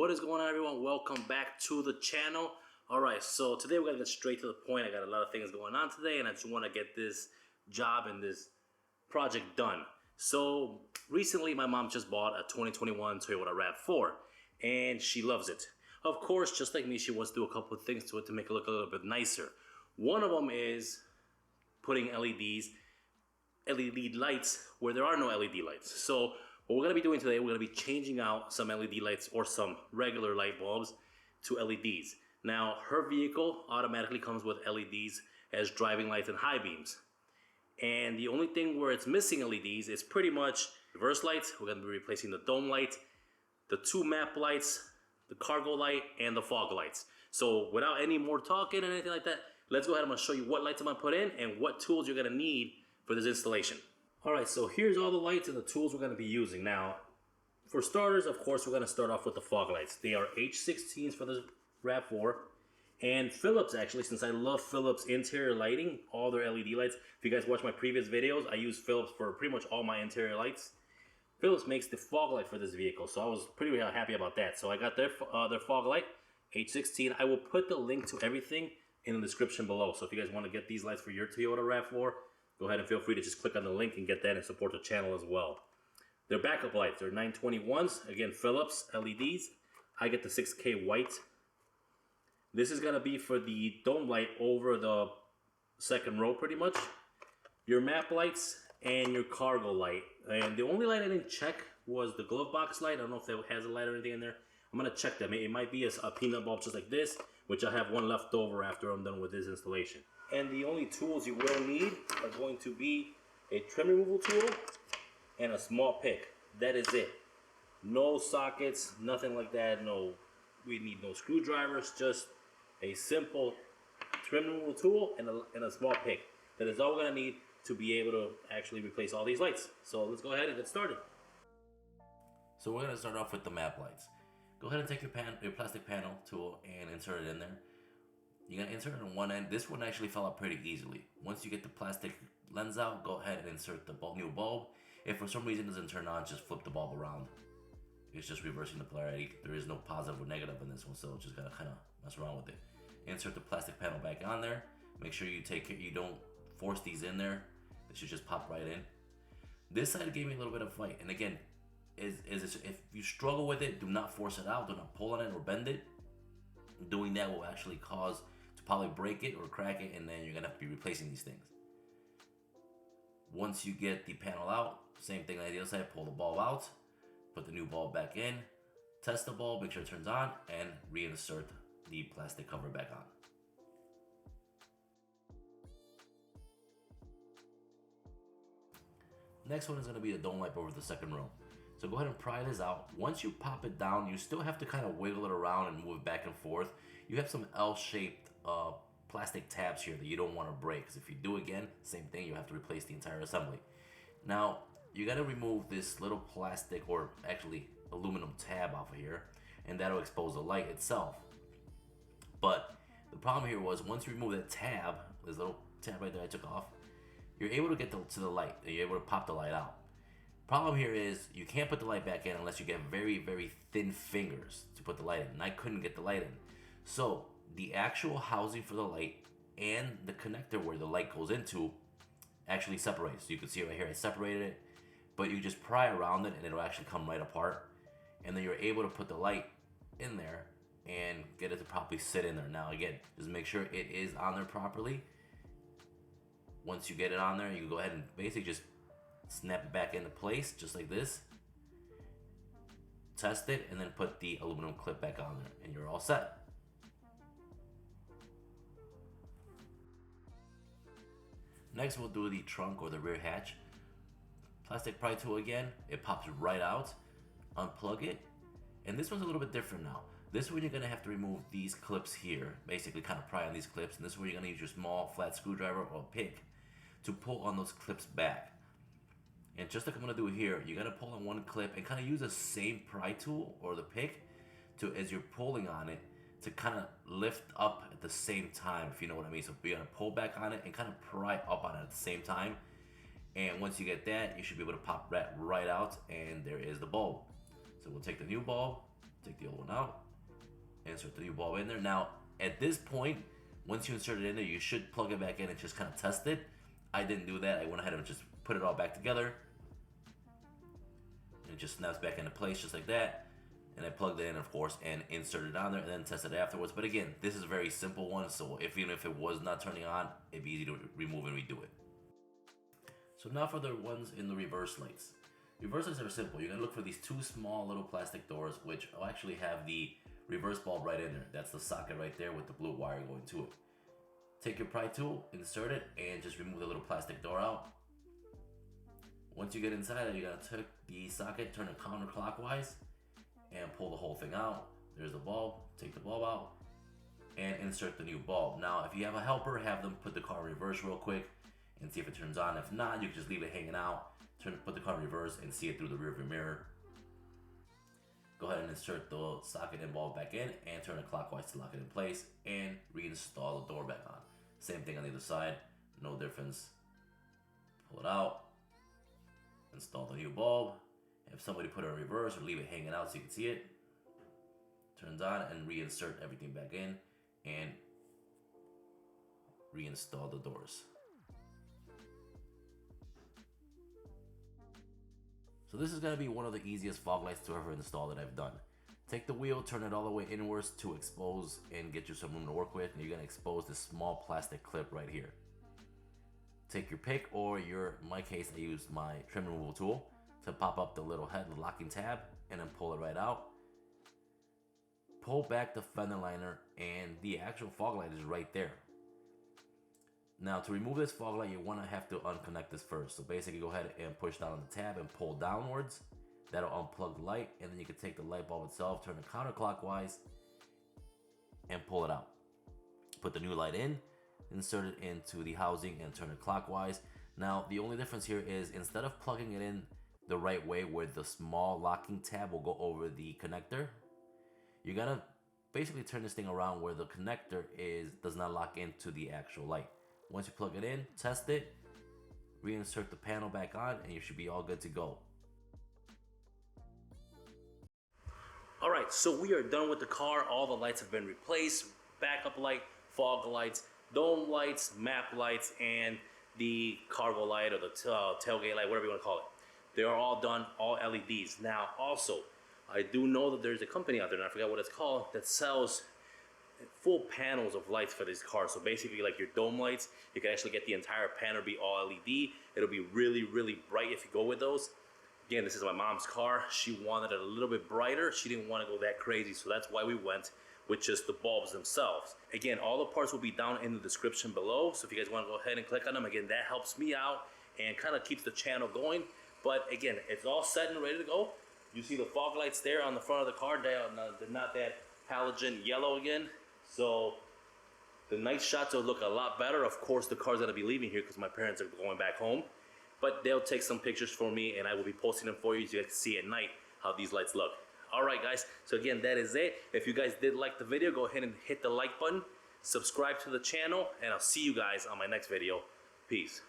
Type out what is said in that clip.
What is going on, everyone? Welcome back to the channel. Alright, so today we're gonna get straight to the point. I got a lot of things going on today and I just want to get this job and this project done. So recently my mom just bought a 2021 Toyota RAV4 and she loves it. Of course, just like me, she wants to do a couple of things to it to make it look a little bit nicer. One of them is putting LED lights where there are no LED lights. So what we're gonna be doing today, we're gonna be changing out some LED lights or some regular light bulbs to LEDs. Now, her vehicle automatically comes with LEDs as driving lights and high beams. And the only thing where it's missing LEDs is pretty much reverse lights. We're gonna be replacing the dome light, the two map lights, the cargo light, and the fog lights. So without any more talking and anything like that, let's go ahead. I'm gonna show you what lights I'm gonna put in and what tools you're gonna need for this installation. All right, so here's all the lights and the tools we're gonna be using. Now, for starters, of course, we're gonna start off with the fog lights. They are H16s for the RAV4. And Philips, actually, since I love Philips interior lighting, all their LED lights. If you guys watch my previous videos, I use Philips for pretty much all my interior lights. Philips makes the fog light for this vehicle, so I was pretty happy about that. So I got their fog light, H16. I will put the link to everything in the description below. So if you guys wanna get these lights for your Toyota RAV4, go ahead and feel free to just click on the link and get that and support the channel as well. Their backup lights, they're 921s, again, Philips LEDs. I get the 6K white. This is gonna be for the dome light over the second row pretty much. Your map lights and your cargo light. And the only light I didn't check was the glove box light. I don't know if it has a light or anything in there. I'm gonna check them. It might be a peanut bulb just like this, which I have one left over after I'm done with this installation. And the only tools you will need are going to be a trim removal tool and a small pick. That is it. No sockets, nothing like that. No, we need no screwdrivers, just a simple trim removal tool and a small pick. That is all we're gonna need to be able to actually replace all these lights. So let's go ahead and get started. So we're gonna start off with the map lights. Go ahead and take your plastic panel tool and insert it in there. You're gonna insert it on one end. This one actually fell out pretty easily. Once you get the plastic lens out, go ahead and insert the new bulb. If for some reason it doesn't turn on, just flip the bulb around. It's just reversing the polarity. There is no positive or negative in this one, so just gotta kind of mess around with it. Insert the plastic panel back on there. Make sure you you don't force these in there. They should just pop right in. This side gave me a little bit of fight, and again, if you struggle with it, do not force it out. Do not pull on it or bend it. Doing that will actually cause to probably break it or crack it, and then you're gonna have to be replacing these things. Once you get the panel out, same thing on the other side, pull the bulb out, put the new bulb back in, test the bulb, make sure it turns on, and reinsert the plastic cover back on. Next one is gonna be the dome light over the second row. So go ahead and pry this out. Once you pop it down, you still have to kind of wiggle it around and move it back and forth. You have some L-shaped plastic tabs here that you don't want to break, because if you do again, same thing, you have to replace the entire assembly. Now, you got to remove this little plastic, or actually aluminum tab off of here, and that'll expose the light itself. But the problem here was, once you remove that tab, this little tab right there I took off, you're able to get to the light, and you're able to pop the light out. Problem here is you can't put the light back in unless you get very, very thin fingers to put the light in, and I couldn't get the light in. So the actual housing for the light and the connector where the light goes into actually separates. So you can see right here, I separated it, but you just pry around it and it'll actually come right apart. And then you're able to put the light in there and get it to properly sit in there. Now again, just make sure it is on there properly. Once you get it on there, you can go ahead and basically just snap it back into place, just like this. Test it, and then put the aluminum clip back on there, and you're all set. Next, we'll do the trunk or the rear hatch. Plastic pry tool again, it pops right out. Unplug it, and this one's a little bit different now. This one you're gonna have to remove these clips here, basically kind of pry on these clips, and this is where you're gonna use your small flat screwdriver or pick to pull on those clips back. And just like I'm gonna do here, you gotta pull on one clip and kind of use the same pry tool or the pick to, as you're pulling on it, to kind of lift up at the same time, if you know what I mean. So you're gonna pull back on it and kind of pry up on it at the same time. And once you get that, you should be able to pop that right out, and there is the bulb. So we'll take the new bulb, Take the old one out, insert the new bulb in there. Now, at this point, once you insert it in there, you should plug it back in and just kind of test it. I didn't do that. I went ahead and just put it all back together. And it just snaps back into place just like that. And I plugged it in, of course, and inserted it on there and then tested it afterwards. But again, this is a very simple one, so even if it was not turning on, it'd be easy to remove and redo it. So now for the ones in the reverse lights. Reverse lights are simple. You're gonna look for these two small little plastic doors, which will actually have the reverse bulb right in there. That's the socket right there with the blue wire going to it. Take your pry tool, insert it, and just remove the little plastic door out. Once you get inside it, you're gonna take the socket, turn it counterclockwise, and pull the whole thing out. There's the bulb, take the bulb out, and insert the new bulb. Now, if you have a helper, have them put the car in reverse real quick and see if it turns on. If not, you can just leave it hanging out, put the car in reverse and see it through the rearview mirror. Go ahead and insert the socket and bulb back in and turn it clockwise to lock it in place and reinstall the door back on. Same thing on the other side, no difference. Pull it out, install the new bulb. If somebody put it in reverse or leave it hanging out so you can see it, turns on, and reinsert everything back in and reinstall the doors. So this is going to be one of the easiest fog lights to ever install that I've done. Take the wheel, turn it all the way inwards to expose and get you some room to work with, and you're going to expose this small plastic clip right here. Take your pick, or in my case I used my trim removal tool to pop up the little head locking tab and then pull it right out. Pull back the fender liner and the actual fog light is right there. Now to remove this fog light, you want to have to unconnect this first. So basically go ahead and push down on the tab and pull downwards. That'll unplug the light, and then you can take the light bulb itself, turn it counterclockwise and pull it out. Put the new light in, insert it into the housing and turn it clockwise. Now the only difference here is instead of plugging it in the right way where the small locking tab will go over the connector, you gotta basically turn this thing around where the connector does not lock into the actual light. Once you plug it in, test it, reinsert the panel back on, and you should be all good to go. All right, so we are done with the car. All the lights have been replaced. Backup light, fog lights, dome lights, map lights, and the cargo light or the tailgate light, whatever you want to call it. They are all done, all LEDs. Now, also, I do know that there's a company out there, and I forgot what it's called, that sells full panels of lights for these cars. So basically, like your dome lights, you can actually get the entire panel to be all LED. It'll be really, really bright if you go with those. Again, this is my mom's car. She wanted it a little bit brighter. She didn't want to go that crazy, so that's why we went with just the bulbs themselves. Again, all the parts will be down in the description below, so if you guys want to go ahead and click on them, again, that helps me out and kind of keeps the channel going. But again, it's all set and ready to go. You see the fog lights there on the front of the car. They're not that halogen yellow again. So the night shots will look a lot better. Of course, the car's gonna be leaving here because my parents are going back home. But they'll take some pictures for me and I will be posting them for you so you guys can see at night how these lights look. All right, guys. So again, that is it. If you guys did like the video, go ahead and hit the like button, subscribe to the channel, and I'll see you guys on my next video. Peace.